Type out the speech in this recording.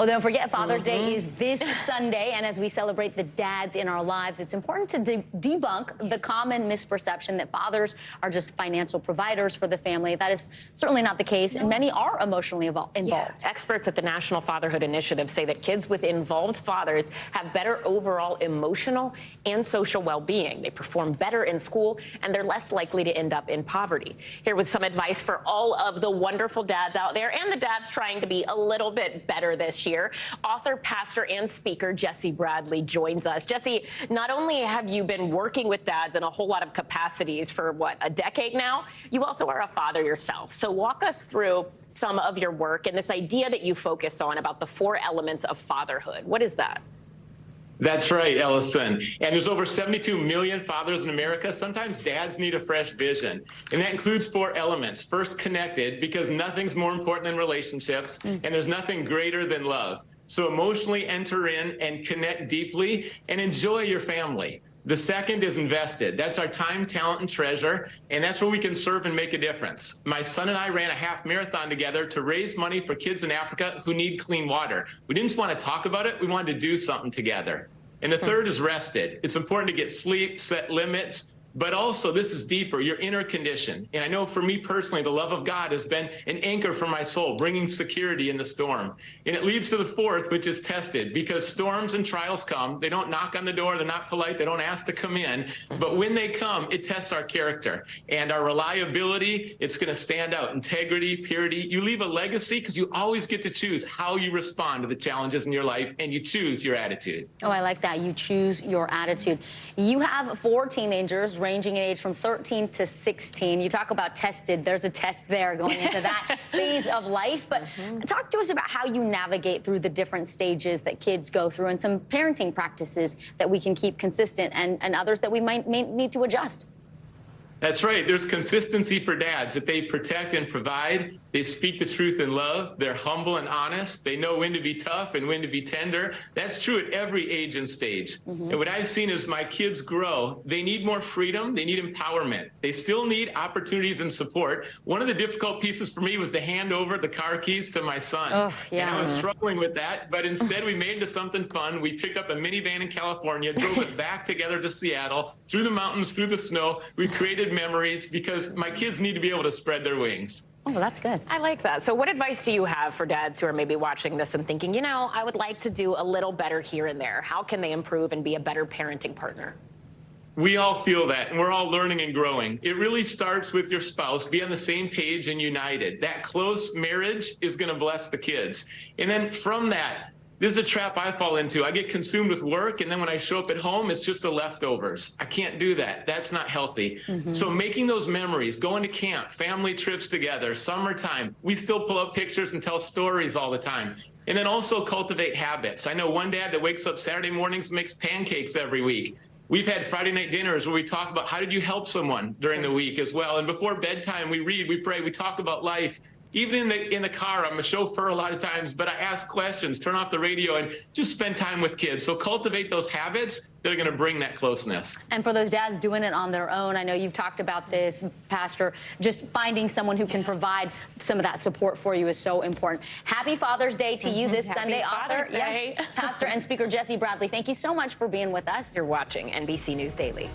Well, don't forget, Father's Day is this Sunday, and as we celebrate the dads in our lives, it's important to debunk the common misperception that fathers are just financial providers for the family. That is certainly not the case, and many are emotionally involved. Yeah. Experts at the National Fatherhood Initiative say that kids with involved fathers have better overall emotional and social well-being. They perform better in school, and they're less likely to end up in poverty. Here with some advice for all of the wonderful dads out there and the dads trying to be a little bit better this year, author, pastor, and speaker Jesse Bradley joins us. Jesse, not only have you been working with dads in a whole lot of capacities for, what, a decade now, you also are a father yourself. So walk us through some of your work and this idea that you focus on about the 4 elements of fatherhood. What is that? That's right, Ellison. And there's over 72 million fathers in America. Sometimes dads need a fresh vision. And that includes 4 elements. First, connected, because nothing's more important than relationships, and there's nothing greater than love. So emotionally enter in and connect deeply and enjoy your family. The second is invested. That's our time, talent, and treasure, and that's where we can serve and make a difference. My son and I ran a half marathon together to raise money for kids in Africa who need clean water. We didn't just want to talk about it, we wanted to do something together. And the third is rested. It's important to get sleep, set limits, but also this is deeper, your inner condition. And I know for me personally, the love of God has been an anchor for my soul, bringing security in the storm. And it leads to the 4th, which is tested, because storms and trials come. They don't knock on the door, they're not polite, they don't ask to come in. But when they come, it tests our character and our reliability. It's going to stand out. Integrity, purity. You leave a legacy because you always get to choose how you respond to the challenges in your life, and you choose your attitude. Oh, I like that. You choose your attitude. You have 4 teenagers ranging in age from 13 to 16. You talk about tested. There's a test there going into that phase of life. But talk to us about how you navigate through the different stages that kids go through and some parenting practices that we can keep consistent and others that we may need to adjust. That's right. There's consistency for dads that they protect and provide. They speak the truth in love. They're humble and honest. They know when to be tough and when to be tender. That's true at every age and stage. And what I've seen is my kids grow. They need more freedom. They need empowerment. They still need opportunities and support. One of the difficult pieces for me was to hand over the car keys to my son. Oh, yeah. And I was struggling with that, but instead we made it into something fun. We picked up a minivan in California, drove it back together to Seattle, through the mountains, through the snow. We created memories because my kids need to be able to spread their wings. Oh, that's good. I like that. So what advice do you have for dads who are maybe watching this and thinking, you know, I would like to do a little better here and there? How can they improve and be a better parenting partner? We all feel that, and we're all learning and growing. It really starts with your spouse. Be on the same page and united. That close marriage is going to bless the kids. And then from that, this is a trap I fall into. I get consumed with work, and then when I show up at home, it's just the leftovers. I can't do that. That's not healthy. So making those memories, going to camp, family trips together, summertime, we still pull up pictures and tell stories all the time. And then also cultivate habits. I know one dad that wakes up Saturday mornings and makes pancakes every week. We've had Friday night dinners where we talk about how did you help someone during the week as well. And before bedtime, we read, we pray, we talk about life. Even in the car, I'm a chauffeur a lot of times, but I ask questions, turn off the radio, and just spend time with kids. So cultivate those habits that are going to bring that closeness. And for those dads doing it on their own, I know you've talked about this, Pastor, just finding someone who can provide some of that support for you is so important. Happy Father's Day to you this Sunday, author. Yes, Pastor and speaker Jesse Bradley, thank you so much for being with us. You're watching NBC News Daily.